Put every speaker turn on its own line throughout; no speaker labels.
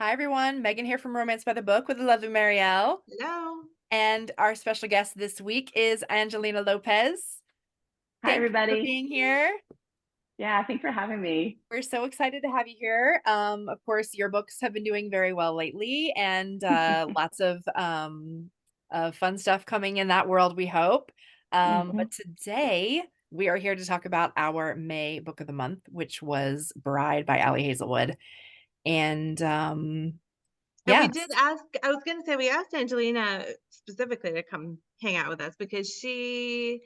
Hi, everyone. Megan here from Romance by the Book with the lovely Marielle.
Hello.
And our special guest this week is Angelina Lopez.
Hi,
Thank you for
everybody.
being here.
Yeah, thanks for having me.
We're so excited to have you here. Of course, your books have been doing very well lately, and lots of fun stuff coming in that world, we hope.
Mhm.
But today, we are here to talk about our May book of the month, which was Bride by Ali Hazelwood. And
And we
yeah,
did ask, I was going to say, we asked Angelina specifically to come hang out with us because I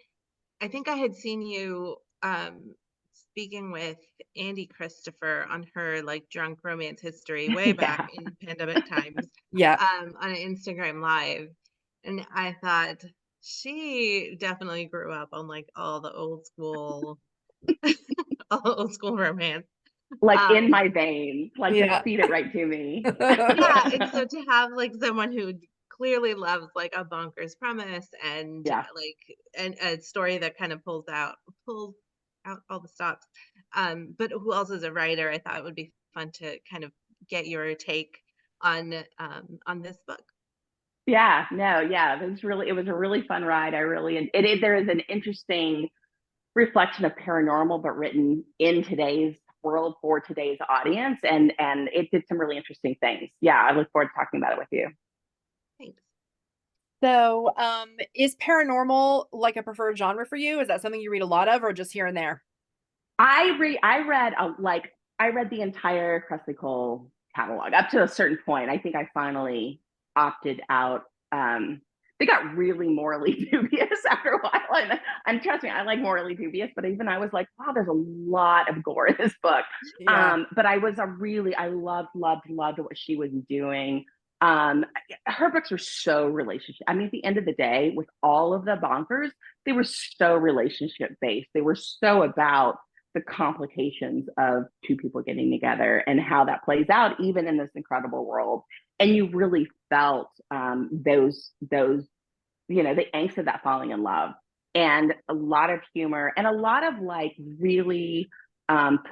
think I had seen you speaking with Andy Christopher on her like drunk romance history way back
Yeah.
in pandemic times
yeah.
on an Instagram live. And I thought she definitely grew up on like all the old school romance.
Like in
Um,
my veins, like just
Yeah.
feed it right to me.
Yeah, and so to have, like, someone who clearly loves, like, a bonkers premise and,
Yeah.
and a story that kind of pulls out all the stops, but who also is a writer, I thought it would be fun to kind of get your take on this book.
Yeah, no, yeah. It was a really fun ride. There is an interesting reflection of paranormal, but written in today's world for today's audience. And it did some really interesting things. Yeah, I look forward to talking about it with you.
Thanks.
So, is paranormal like a preferred genre for you? Is that something you read a lot of or just here and there?
I read the entire Kresley Cole catalog up to a certain point. I think I finally opted out. They got really morally dubious after a while, and trust me, I like morally dubious, but even I was like, wow, there's a lot of gore in this book.
Yeah.
But I loved what she was doing. Um, Her books were so relationship. I mean, at the end of the day, with all of the bonkers, they were so relationship based. They were so about the complications of two people getting together and how that plays out even in this incredible world. And you really felt those the angst of that falling in love, and a lot of humor and a lot of like really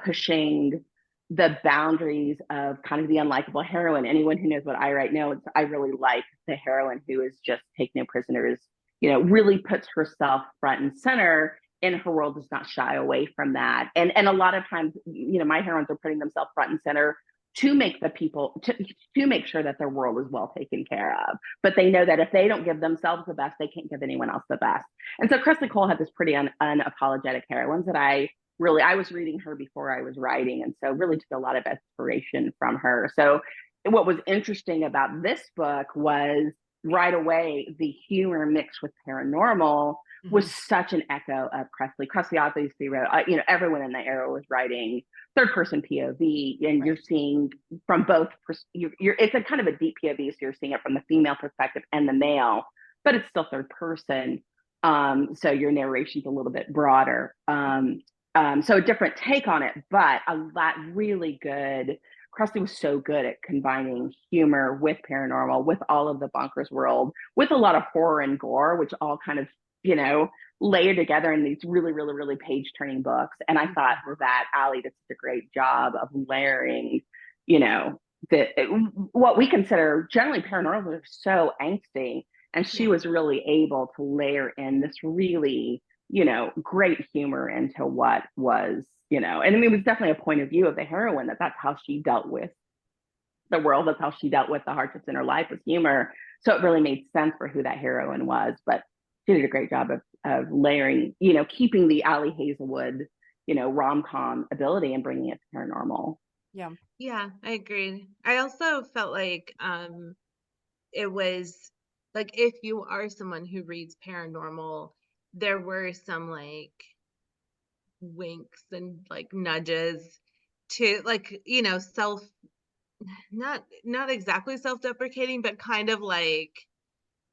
pushing the boundaries of kind of the unlikable heroine. Anyone who knows what I write knows I really like the heroine who is just take no prisoners, really puts herself front and center in her world, does not shy away from that. And a lot of times, my heroines are putting themselves front and center to make the people to make sure that their world is well taken care of. But they know that if they don't give themselves the best, they can't give anyone else the best. And so Kresley Cole had this pretty unapologetic heroines that I was reading her before I was writing, and so really took a lot of inspiration from her. So what was interesting about this book was right away the humor mixed with paranormal was
Mhm.
such an echo of Kresley. Kresley obviously wrote, everyone in the era was writing third person POV, and you're
Right.
seeing from both. It's a kind of a deep POV, so you're seeing it from the female perspective and the male, but it's still third person. So your narration's a little bit broader. So a different take on it, but a lot really good. Krusty was so good at combining humor with paranormal, with all of the bonkers world, with a lot of horror and gore, which all kind of, you know, layered together in these really, really, really page turning books. And I thought that Ali did such a great job of layering, you know, the what we consider generally paranormal are so angsty. And she
Yeah.
was really able to layer in this really, great humor into what was, and I mean, it was definitely a point of view of the heroine that's how she dealt with the world. That's how she dealt with the hardships in her life with humor. So it really made sense for who that heroine was. But she did a great job of layering, keeping the Ali Hazelwood, rom com ability and bringing it to paranormal.
Yeah.
Yeah, I agreed. I also felt like it was like if you are someone who reads paranormal, there were some like winks and like nudges to like, not exactly self-deprecating, but kind of like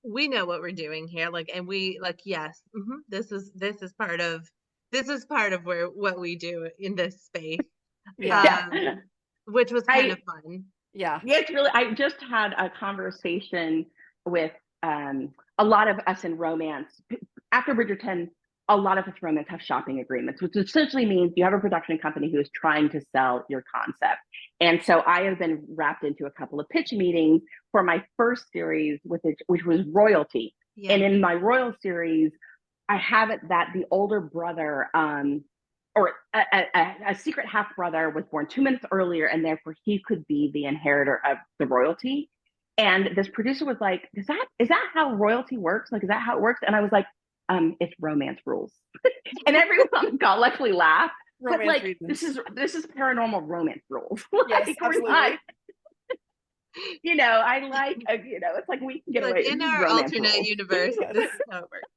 we know what we're doing here. Like, and we like, yes, this is part of where what we do in this space.
Yeah.
Yeah.
Um, which was kind of
I
fun.
Yeah.
Yeah, it's really. I just had a conversation with a lot of us in romance after Bridgerton. a lot of its romance have shopping agreements, which essentially means you have a production company who is trying to sell your concept. And so I have been wrapped into a couple of pitch meetings for my first series, which was Royalty.
Yeah.
And in my Royal series, I have it that the older brother, or a secret half brother, was born 2 minutes earlier, and therefore he could be the inheritor of the royalty. And this producer was like, is that how royalty works? Like, is that how it works? And I was like, it's romance rules. And everyone on the call actually laughed. But
Romance
like,
reasons.
this is paranormal romance rules.
Yes,
Like,
absolutely.
I like, it's like we can get
Like,
away.
in
This is
our
romance
alternate
rules.
universe,
Yes.
this is how it works.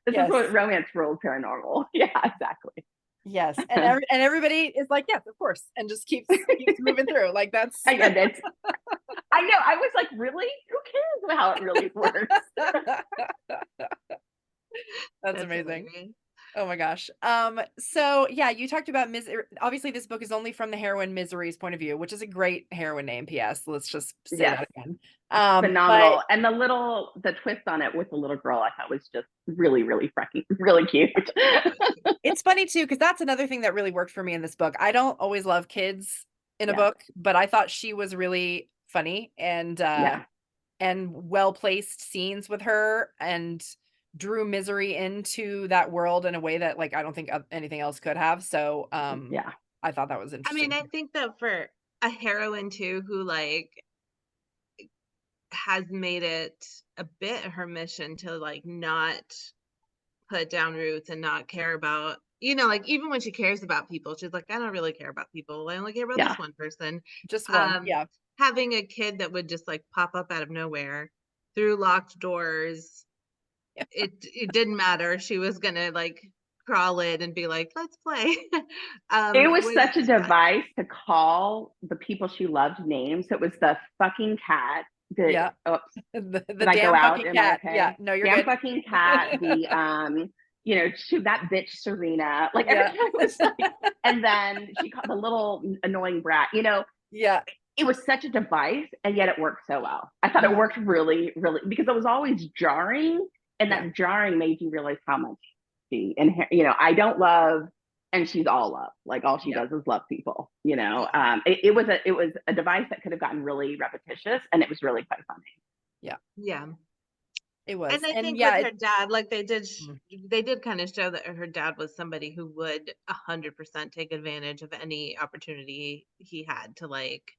This
Yes.
is what romance rules paranormal. Yeah, exactly.
Yes, and everybody is like, yes, of course, and just keeps moving through. Like that's.
I know. I was like, really? Who cares how it really works?
That's amazing.
Hilarious.
Oh my gosh. So yeah, you talked about obviously this book is only from the heroine Misery's point of view, which is a great heroine name, PS. Let's just say
Yes.
that again.
Phenomenal. And the twist on it with the little girl, I thought was just really, really freaking, really cute.
It's funny too, because that's another thing that really worked for me in this book. I don't always love kids in a book, but I thought she was really funny and well-placed scenes with her and drew Misery into that world in a way that like I don't think anything else could have. So I thought that was
I
interesting.
mean, I think that for a heroine too, who like has made it a bit her mission to like not put down roots and not care about, like even when she cares about people, she's like, I don't really care about people. I only care about this one person.
Just one. Yeah.
Having a kid that would just like pop up out of nowhere through locked doors. It didn't matter. She was gonna like crawl in and be like, let's play.
It was such a device to call the people she loved names. It was the fucking cat.
The
Did I go out? Am I okay?
Yeah, no, you're
damn
good.
Fucking cat. That bitch Serena. Like everything was like, and then she called the little annoying brat. It was such a device, and yet it worked so well. I thought it worked really, really, because it was always jarring, and that jarring made you realize how much I don't love, and she's all love. Like all she does is love people. It was a device that could have gotten really repetitious, and it was really quite funny.
Yeah.
It was.
And I think with her dad, like they did kind of show that her dad was somebody who would 100% take advantage of any opportunity he had to like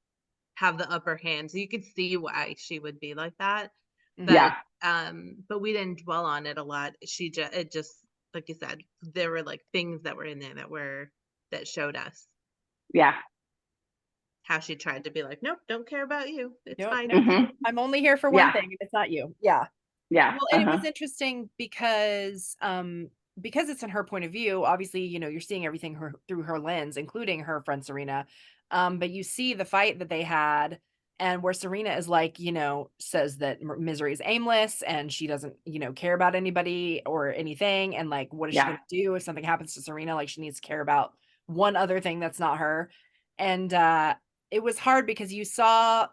have the upper hand. So you could see why she would be like that. But we didn't dwell on it a lot. It just like you said, there were like things that were in there that showed us how she tried to be like, nope, don't care about you. It's fine.
Mm-hmm.
I'm only here for one thing, and it's not you. Yeah.
Yeah.
Well, and it was interesting because it's in her point of view. Obviously, you're seeing everything through her lens, including her friend Serena. But you see the fight that they had, and where Serena is like, says that Misery is aimless and she doesn't, care about anybody or anything. And like, what is she going to do if something happens to Serena? Like, she needs to care about one other thing that's not her. And it was hard because you saw,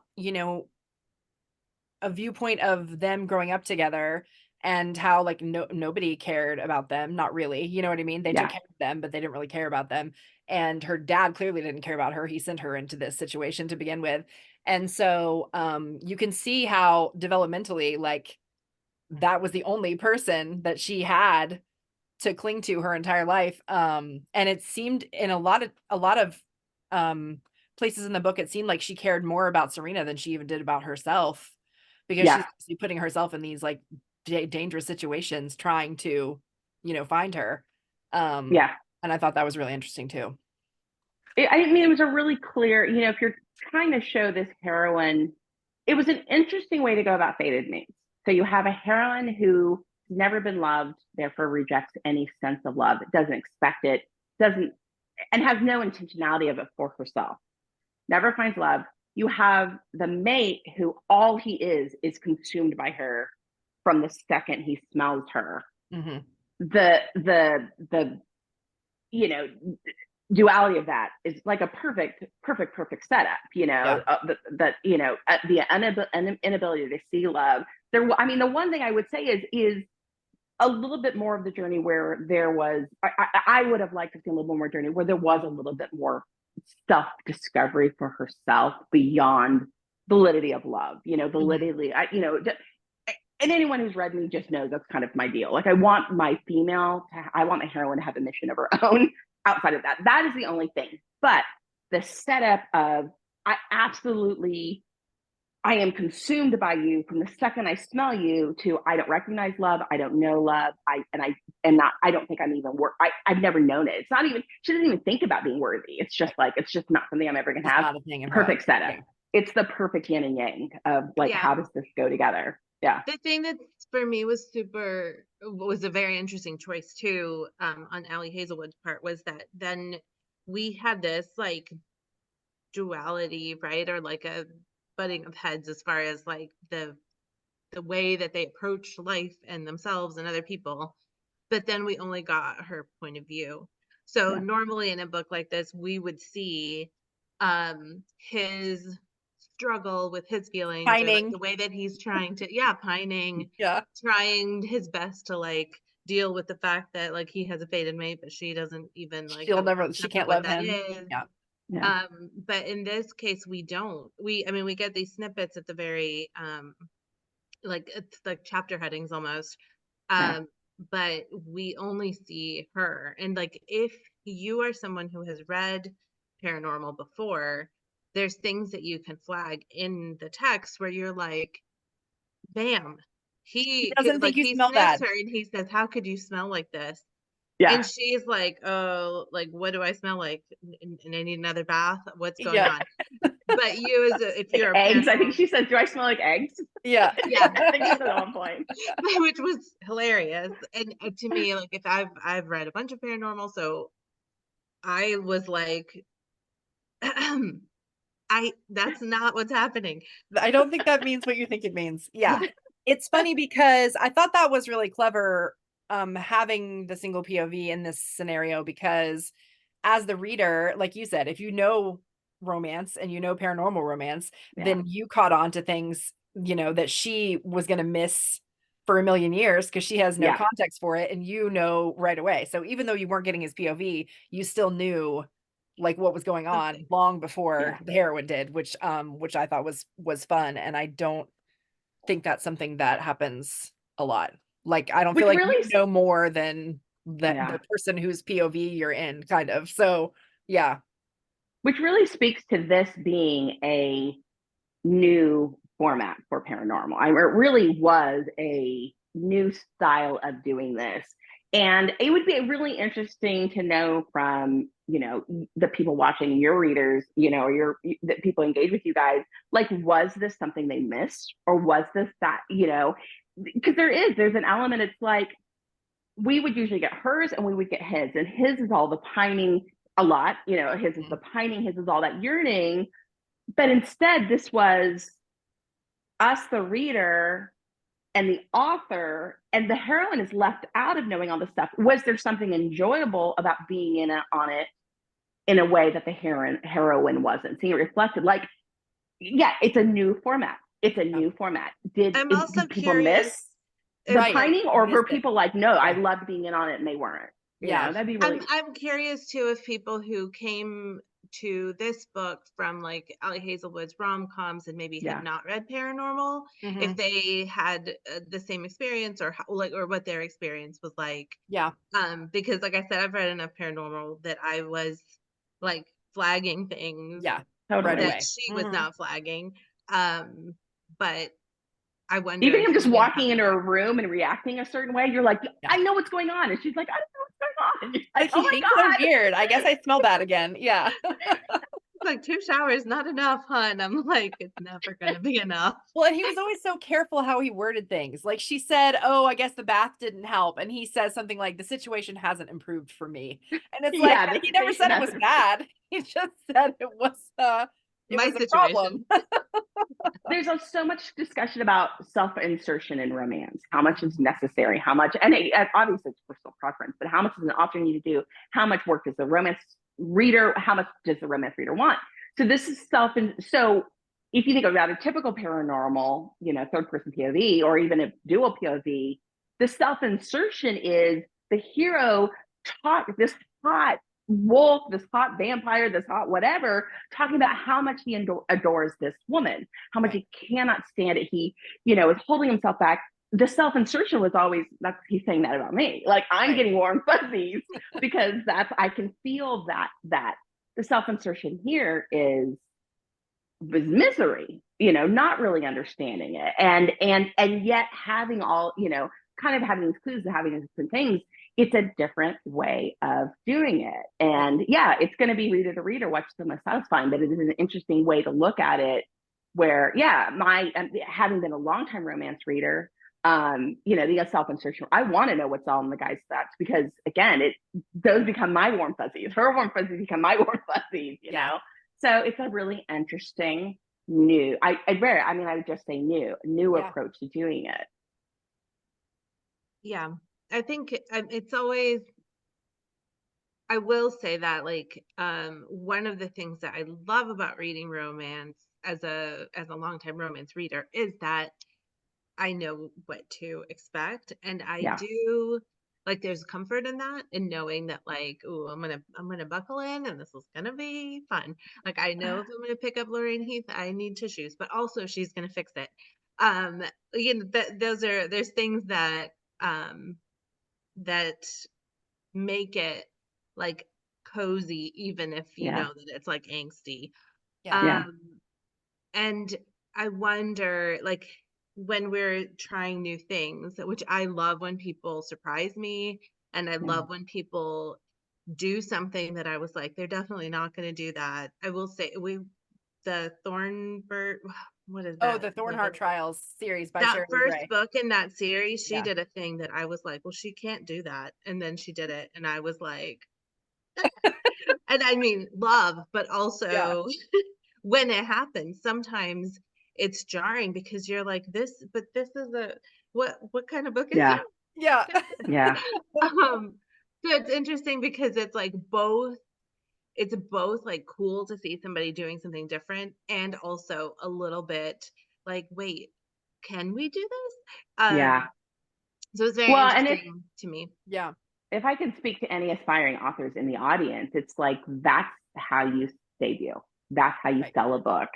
a viewpoint of them growing up together and how like nobody cared about them. Not really. You know what I mean? They took care of them, but they didn't really care about them. And her dad clearly didn't care about her. He sent her into this situation to begin with. And so you can see how developmentally, like that was the only person that she had to cling to her entire life. And it seemed in a lot of places in the book, it seemed like she cared more about Serena than she even did about herself, because she's putting herself in these like dangerous situations trying to, find her. And I thought that was really interesting too.
It was a really clear, if you're trying to show this heroine, it was an interesting way to go about fated names. So you have a heroine who has never been loved, therefore rejects any sense of love, doesn't expect it, and has no intentionality of it for herself, never finds love. You have the mate who all he is consumed by her from the second he smells her.
Mm-hmm.
The duality of that is like a perfect setup. The inability to see love. The one thing I would say is a little bit more of the journey where there was, I would have liked to see a little bit more journey where there was a little bit more self discovery for herself beyond validity of love, validity, and anyone who's read me just knows that's kind of my deal. Like I want my heroine to have a mission of her own outside of that. That is the only thing. But the setup of I am consumed by you from the second I smell you to I don't recognize love, I don't know love, I don't think I'm even I've never known it. It's not even, she doesn't even think about being worthy. It's just not something I'm ever gonna have.
Not a thing in her
Perfect
life.
setup.
Yeah.
It's the perfect yin and yang of like, how does this go together? Yeah.
The thing that for me was a very interesting choice too, on Ali Hazelwood's part, was that then we had this like duality, right? Or like a butting of heads as far as like the way that they approach life and themselves and other people. But then we only got her point of view. So normally in a book like this, we would see his struggle with his feelings, or like the way that he's trying to pining, trying his best to like deal with the fact that like he has a fated mate, but she doesn't even like
she can't love him.
But in this case we don't. We get these snippets at the very like it's like chapter headings almost, but we only see her. And like if you are someone who has read paranormal before, there's things that you can flag in the text where you're like, bam, he
doesn't think you
he
smell
sniffs
bad.
her and he says, how could you smell like this?
Yeah.
And she's like, oh, like, what do I smell like? And I need another bath? What's going on? But you, if you're
eggs, I think she said, do I smell like eggs?
Yeah.
I think that's at one point.
Which was hilarious. And to me, like, if I've read a bunch of paranormal, so I was like, that's not what's happening.
I don't think that means what you think it means. Yeah. It's funny because I thought that was really clever, having the single POV in this scenario, because as the reader, like you said, if you know romance and you know paranormal romance, then you caught on to things, that she was going to miss for a million years because she has no context for it, and right away. So even though you weren't getting his POV, you still knew like what was going on long before the heroine did, which I thought was fun. And I don't think that's something that happens a lot. Like, I don't feel like you know more than the person whose POV you're in, kind of. So, yeah.
Which really speaks to this being a new format for paranormal. It really was a new style of doing this. And it would be really interesting to know from, the people watching, your readers, or that people engage with you guys, like, was this something they missed? Or was this that, because there's an element, it's like, we would usually get hers and we would get his, and his is all the pining a lot, his is the pining, his is all that yearning. But instead, this was us, the reader, and the author, and the heroine is left out of knowing all this stuff. Was there something enjoyable about being on it in a way that the heroine wasn't? Seeing it reflected, like, it's a new format. It's a new format. Did people miss the pining, or were people like, no, I loved being in on it, and they weren't? That'd be really.
I'm curious too if people who came to this book from like Ali Hazelwood's rom-coms and maybe had not read paranormal, if they had the same experience, or what their experience was like. Because like I said, I've read enough paranormal that I was like flagging things that she was not flagging. But I wonder,
even him just walking into a room and reacting a certain way, you're like, I know what's going on, and she's like, I don't know what's going on. And
like, oh, he so weird. I guess I smell that again. Yeah.
Like, 2 showers not enough, hun. I'm like, it's never gonna be enough.
Well, and he was always so careful how he worded things. Like, she said, oh, I guess the bath didn't help, and he says something like, the situation hasn't improved for me. And it's like, he never said it was bad. He just said it was my
situation.
There's so much discussion about self-insertion in romance. How much is necessary? How much, and obviously it's personal preference, but how much does an author need to do? How much work does the romance reader, how much does the romance reader want? So this is so if you think about a typical paranormal, third person POV, or even a dual POV, The self-insertion is the hero talk, this hot wolf, this hot vampire, this hot whatever, talking about how much he adores this woman, how much he cannot stand it. He, is holding himself back. The self-insertion was always, that's, he's saying that about me. Like, I'm getting warm fuzzies because I can feel that the self-insertion here is misery, not really understanding it. And yet having all, kind of having these clues and having these different things, it's a different way of doing it. And yeah, it's going to be reader to reader, watch the most satisfying, but it is an interesting way to look at it where, having been a longtime romance reader, the self-insertion, I want to know what's all in the guy's thoughts, because again, those become my warm fuzzies. Her warm fuzzies become my warm fuzzies, know? So it's a really interesting new, I would just say new approach to doing it.
Yeah. I think it's always, I will say that one of the things that I love about reading romance as a longtime romance reader is that I know what to expect, and I do there's comfort in that, in knowing that oh, I'm gonna buckle in and this is gonna be fun. I know if I'm gonna pick up Lorraine Heath, I need tissues, but also she's gonna fix it. There's things that that make it cozy, even if you know that it's angsty. And I wonder, when we're trying new things, which I love when people surprise me, and I love when people do something that I was like, they're definitely not going to do that. I will say the Thornbird, what is that?
Oh, the Thornheart Trials series by
that
Shirley
first
Gray.
book in that series, she did a thing that I was like, well, she can't do that. And then she did it. And I was like, and I mean, love, but also when it happens, sometimes it's jarring because you're like, this is what kind of book is it?
Yeah.
So it's interesting because it's both cool to see somebody doing something different, and also a little bit wait, can we do this? So it's very interesting to me.
Yeah.
If I can speak to any aspiring authors in the audience, it's that's how you debut. That's how you sell a book.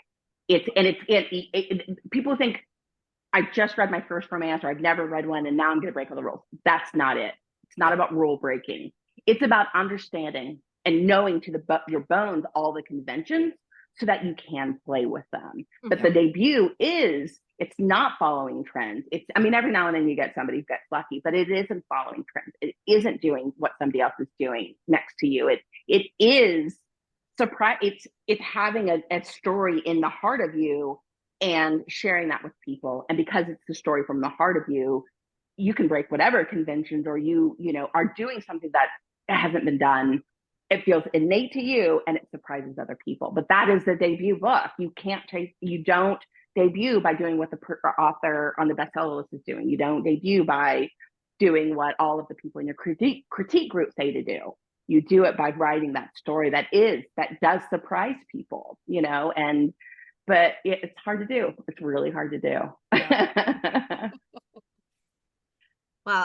People think, I just read my first romance, or I've never read one, and now I'm going to break all the rules. That's not it. It's not about rule breaking. It's about understanding and knowing to your bones all the conventions so that you can play with them. But the debut it's not following trends. Every now and then you get somebody who gets lucky, but it isn't following trends. It isn't doing what somebody else is doing next to you. It is surprise. It's having a story in the heart of you and sharing that with people. And because it's the story from the heart of you, you can break whatever conventions, or you are doing something that hasn't been done. It feels innate to you and it surprises other people. But that is the debut book. You don't debut by doing what the author on the bestseller list is doing. You don't debut by doing what all of the people in your critique group say to do. You do it by writing that story that does surprise people, but it's hard to do. It's really hard to do.
Yeah. Well,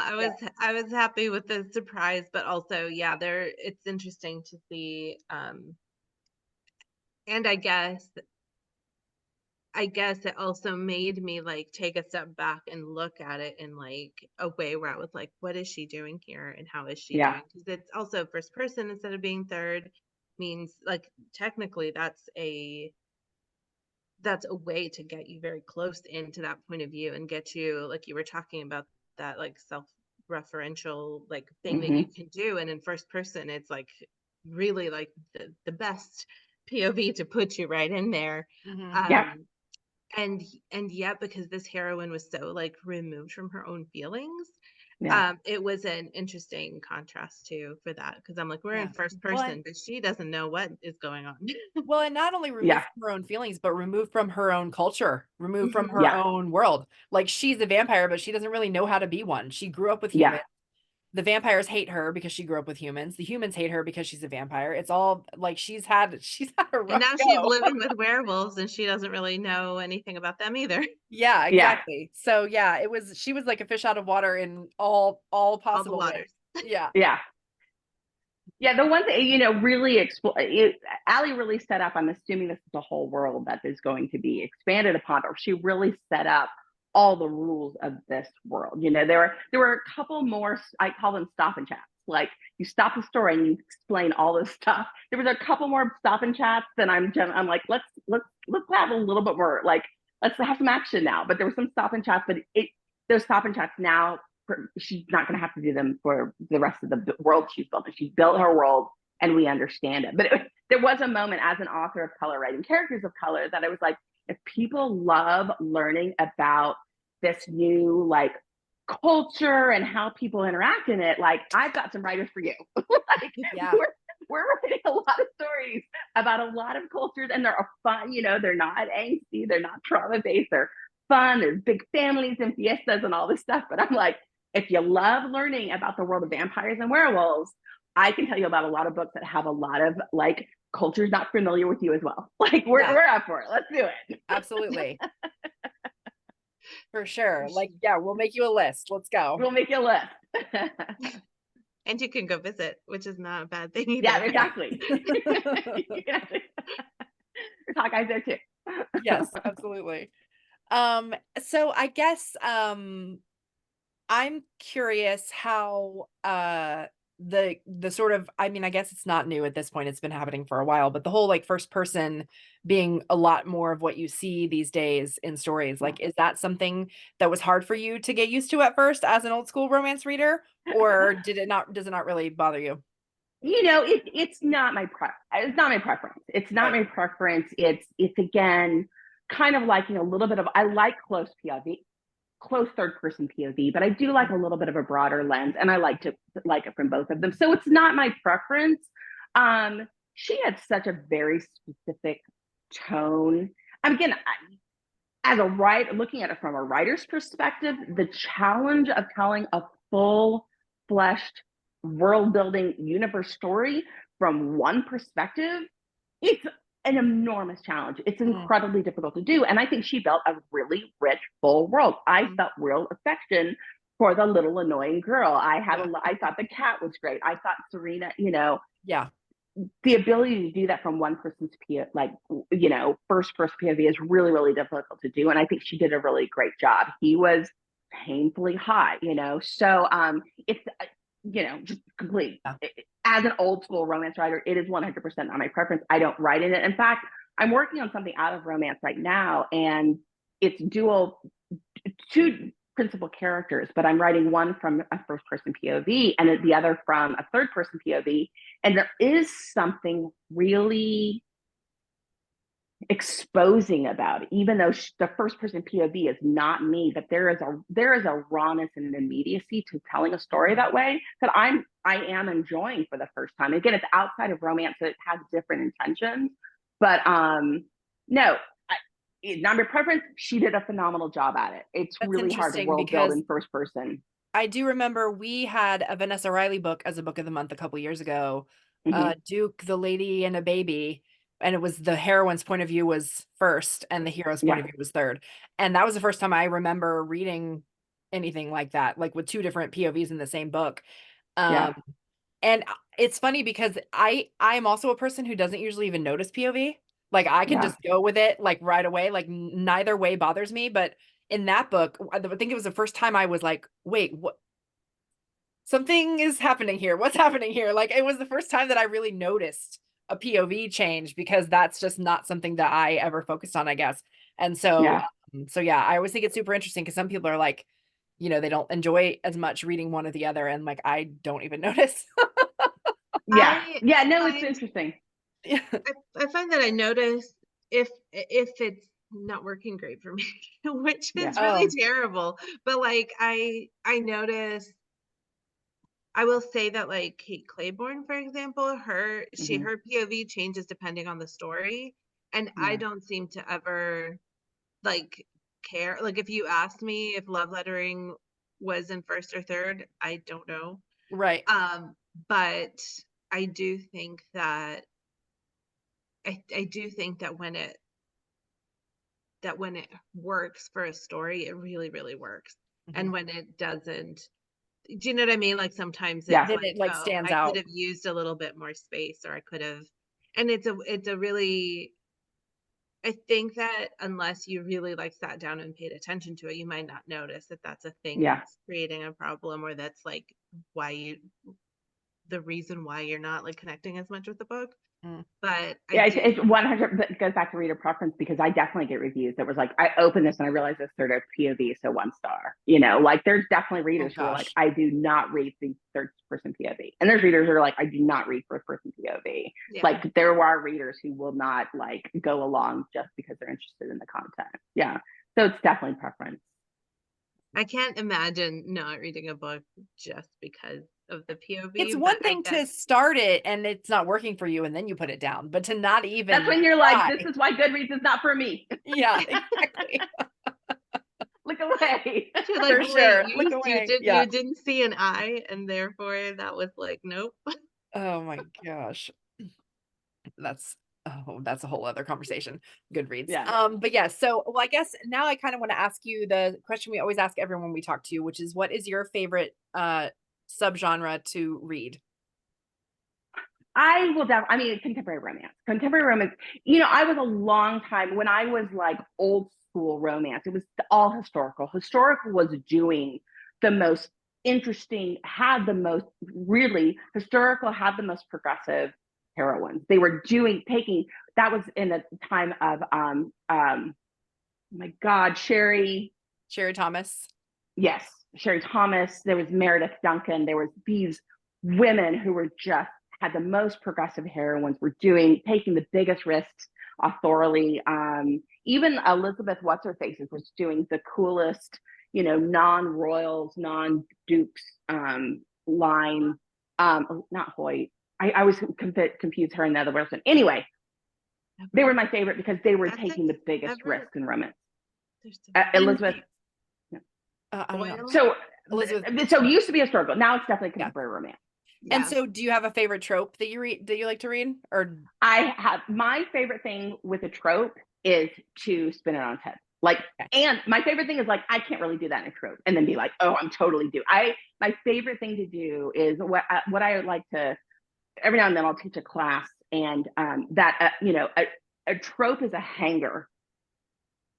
I was happy with the surprise, but also, it's interesting to see. And I guess it also made me take a step back and look at it in a way where I was like, what is she doing here, and how is she doing? Because it's also first person instead of being third, means technically that's a way to get you very close into that point of view and get you, you were talking about, that self-referential thing that you can do. And in first person, it's really the best POV to put you right in there. And yet, because this heroine was so removed from her own feelings, it was an interesting contrast too for that, because I'm like, we're in first person, but she doesn't know what is going on.
Well, and not only removed from her own feelings, but removed from her own culture, removed from her own world. She's a vampire, but she doesn't really know how to be one. She grew up with humans. the vampires hate her because she grew up with humans. The humans hate her because she's a vampire. It's all like she's had a
And
rough
now she's
go.
living with werewolves and she doesn't really know anything about them either.
Yeah,
Yeah,
exactly. So yeah, she was like a fish out of water in all
All the
possible ways.
waters.
Yeah.
yeah. Yeah, the one thing, really Ali really set up, I'm assuming this is the whole world that is going to be expanded upon, or she really set up all the rules of this world. There were a couple more, I call them stop and chats. Like you stop the story and you explain all this stuff. There was a couple more stop and chats, and I'm like, let's have a little bit more, like, let's have some action now. But there were some stop and chats, but those stop and chats now, she's not going to have to do them for the rest of the world she's built. She's built her world, and we understand it. But there was a moment as an author of color, writing characters of color, that I was like, if people love learning about this new like culture and how people interact in it, like I've got some writers for you. Like
Yeah.
we're writing a lot of stories about a lot of cultures, and they're fun. They're not angsty, they're not trauma based, they're fun. There's big families and fiestas and all this stuff. But I'm like, if you love learning about the world of vampires and werewolves, I can tell you about a lot of books that have a lot of like cultures not familiar with you as well. Like
Yeah.
we're up for it. Let's do it.
Absolutely. For sure.
For
Like,
sure.
yeah, we'll make you a list. Let's go.
We'll make you a list.
And you can go visit, which is not a bad thing either.
Yeah, exactly. There's hot guys there too.
Yes, absolutely. So I guess I'm curious how the sort of, I mean, I guess it's not new at this point. It's been happening for a while, but the whole like first person being a lot more of what you see these days in stories, like is that something that was hard for you to get used to at first as an old school romance reader, or does it not really bother you?
It's not my it's not my preference. It's not
Right.
my preference. It's again kind of liking a little bit of, I like close POV, close third person POV, but I do like a little bit of a broader lens, and I like it from both of them. So it's not my preference. She had such a very specific tone. Again, as a writer, looking at it from a writer's perspective, the challenge of telling a full fleshed world building universe story from one perspective, it's an enormous challenge. It's
Mm,
incredibly difficult to do. And I think she built a really rich, full world. I
Mhm.
felt real affection for the little annoying girl.
yeah.
I thought the cat was great. I thought Serena,
Yeah.
the ability to do that from one person's first person POV is really, really difficult to do. And I think she did a really great job. He was painfully hot, So it's just complete.
Yeah.
As an old school romance writer, it is 100% not my preference. I don't write in it. In fact, I'm working on something out of romance right now, and it's two principal characters, but I'm writing one from a first person POV and the other from a third person POV. And there is something really exposing about it, even though the first person POV is not me, that there is a rawness and an immediacy to telling a story that way that I am enjoying for the first time. Again, it's outside of romance, so it has different intentions. But no, not my preference. She did a phenomenal job at it. It's
That's
really hard to
interesting
world build
because
in first person.
I do remember we had a Vanessa Riley book as a book of the month a couple years ago.
Mm-hmm.
Duke, the Lady and a Baby, and it was the heroine's point of view was first and the hero's point
Yeah,
of view was third. And that was the first time I remember reading anything like that, like with two different POVs in the same book.
yeah,
Um, and it's funny because I'm also a person who doesn't usually even notice POV. Like I can
yeah.
just go with it like right away. Like neither way bothers me. But in that book, I think it was the first time I was like, wait, what? Something is happening here. What's happening here? Like it was the first time that I really noticed a POV change because that's just not something that I ever focused on, I guess. And
Yeah.
so yeah, I always think it's super interesting because some people are like, they don't enjoy as much reading one or the other, and like I don't even notice.
Yeah.
I
Yeah. No, it's
find
interesting.
Yeah.
I find that I notice if it's not working great for me, which
Yeah.
is really
Oh,
terrible. But like I notice I will say that like Kate Claiborne, for example,
Mm-hmm.
her POV changes depending on the story. And I
Yeah.
don't seem to ever like care. Like if you asked me if love lettering was in first or third, I don't know.
Right.
But I do think that I do think that when it works for a story, it really, really works. And when it doesn't, do you know what I mean? Like sometimes
Yeah.
it's
Then
like,
it like
oh,
stands
I could
out.
have used a little bit more space, or I could have, and it's a really, I think that unless you really like sat down and paid attention to it, you might not notice that that's a thing
Yeah.
that's creating a problem, or that's like why you, the reason why you're not like connecting as much with the book.
Mm.
But I
Yeah, it's
do,
100, but it goes back to reader preference, because I definitely get reviews that was like, I opened this and I realized it's third POV, so 1 star. Like there's definitely
Oh
readers who are like,
gosh.
I do not read the third person POV. And there's readers who are like, I do not read first person POV.
yeah.
Like there are readers who will not like go along just because they're interested in the content. Yeah. So it's definitely preference.
I can't imagine not reading a book just because of the
It's
POV, but
one
I
thing
guess
to start it and it's not working for you and then you put it down, but to not
That's
even
when you're like,
try.
this is why Goodreads is not for me.
Yeah, exactly.
Look away.
you're like,
For
wait,
sure. Look away.
you
Yeah.
didn't see an eye, and therefore that was like, nope.
Oh my gosh. That's that's a whole other conversation. Goodreads.
Yeah.
But yeah, so well, I guess now I kind of want to ask you the question we always ask everyone we talk to, which is what is your favorite subgenre to read?
I will definitely, I mean, contemporary romance. Contemporary romance, I was a long time when I was like old school romance, it was all historical. Historical was doing the most interesting, had the most, really, historical had the most progressive heroines. They were taking, that was in a time of, my God,
Sherry Thomas.
yes, Sherry Thomas, there was Meredith Duncan, there was these women who were just had the most progressive heroines, were taking the biggest risks authorally. Even Elizabeth What's Her Faces was doing the coolest, non-royals, non-dukes line. Not Hoyt. I always confuse her and the other person. Anyway, they were my favorite because they were
Essex,
taking the biggest
Everett,
risk in romance.
there's
And
Elizabeth.
I don't know.
Boyle.
So
Elizabeth.
so it used to be historical. Now it's definitely
Yeah.
contemporary romance.
And
Yeah.
so do you have a favorite trope that you read that you like to read? Or
I have my favorite thing with a trope is to spin it on its head. Like, and my favorite thing is like, I can't really do that in a trope and then be like, oh, I'm totally do. My favorite thing to do is what I like to, every now and then I'll teach a class, and that, a trope is a hanger,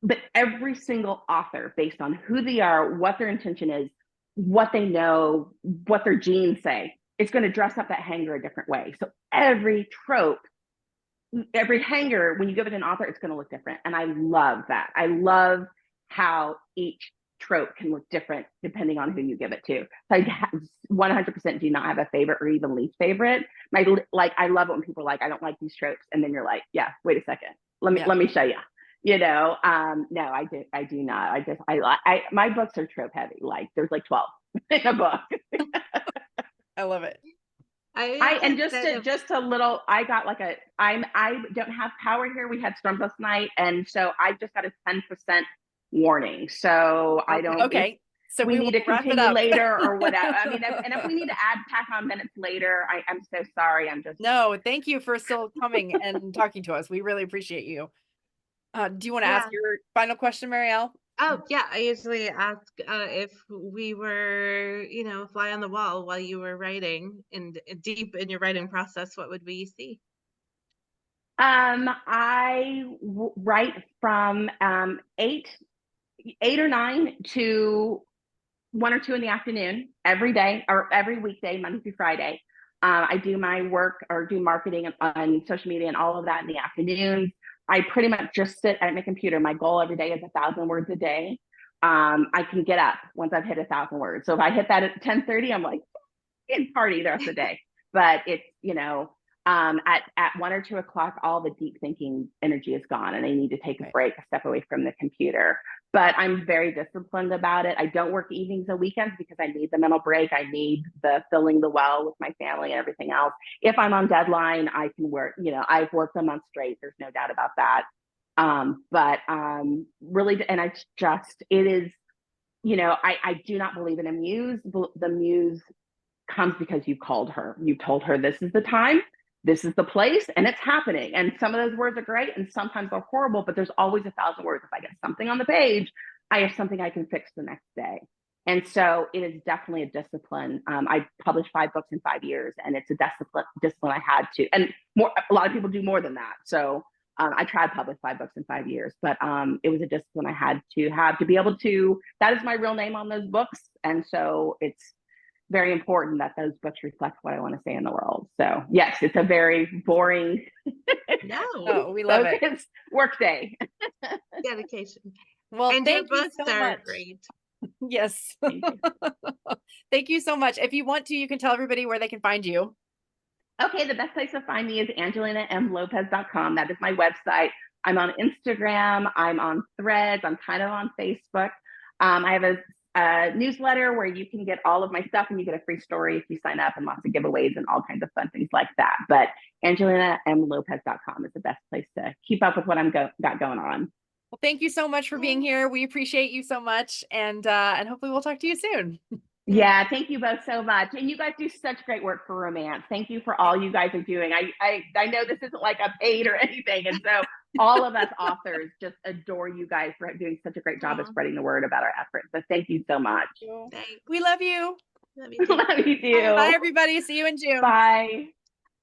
but every single author, based on who they are, what their intention is, what they know, what their genes say, it's going to dress up that hanger a different way. So every trope, every hanger, when you give it an author, it's going to look different. And I love that. I love how each trope can look different depending on who you give it to. So I 100% do not have a favorite or even least favorite. I love it when people are like, I don't like these tropes. And then you're like, yeah, wait a second. Let me show you. No, I do not. My books are trope heavy. Like there's like 12 in a book.
I love it.
And just a little, I got like I don't have power here. We had storms last night, and so I just got a 10% warning. So I don't.
Okay. So
we need to
wrap it
continue
up.
later or whatever. I mean, if we need to tack on minutes later, I'm so sorry. I'm just
No, thank you for still coming and talking to us. We really appreciate you. Do you want to ask
Yeah.
your final question, Marielle?
Oh, yeah. I usually ask if we were, fly on the wall while you were writing, and deep in your writing process, what would we see?
write from 8 or 9 to 1 or 2 in the afternoon every day, or every weekday, Monday through Friday. I do my work or do marketing on social media and all of that in the afternoons. I pretty much just sit at my computer. My goal every day is 1,000 words a day. I can get up once I've hit 1,000 words. So if I hit that at 10:30, I'm like, in party the rest of the day. But it's, at 1 or 2 o'clock, all the deep thinking energy is gone and I need to take a break, a step away from the computer. But I'm very disciplined about it. I don't work evenings or weekends because I need the mental break. I need the filling the well with my family and everything else. If I'm on deadline, I can work, I've worked a month straight. There's no doubt about that. Really, and it is, I do not believe in a muse. The muse comes because you called her. You told her this is the time, this is the place, and it's happening. And some of those words are great and sometimes they're horrible, but there's always 1,000 words. If I get something on the page, I have something I can fix the next day. And so it is definitely a discipline. I published 5 books in 5 years, and it's a discipline I had to, and more, a lot of people do more than that. So I tried to publish 5 books in 5 years, but it was a discipline I had to have to be able to, that is my real name on those books. And so it's very important that those books reflect what I want to say in the world. So yes, it's a very boring,
No,
Oh, we love it.
work day.
dedication.
Well,
And your
thank you
books
so
are
much.
great.
Yes.
Thank you.
Thank you so much. If you want to, you can tell everybody where they can find you.
Okay, the best place to find me is AngelinaMLopez.com. That is my website. I'm on Instagram. I'm on Threads. I'm kind of on Facebook. I have a newsletter where you can get all of my stuff, and you get a free story if you sign up, and lots of giveaways and all kinds of fun things like that. But AngelinaMLopez.com is the best place to keep up with what I'm got going on.
Well, thank you so much for being here. We appreciate you so much, and hopefully we'll talk to you soon.
Yeah, thank you both so much. And you guys do such great work for romance. Thank you for all you guys are doing. I know this isn't like a paid or anything. And so all of us authors just adore you guys for doing such a great job of spreading the word about our efforts. So thank you so much.
Thanks.
We love you.
Love you too.
Love you too.
Bye, everybody. See you in June.
Bye.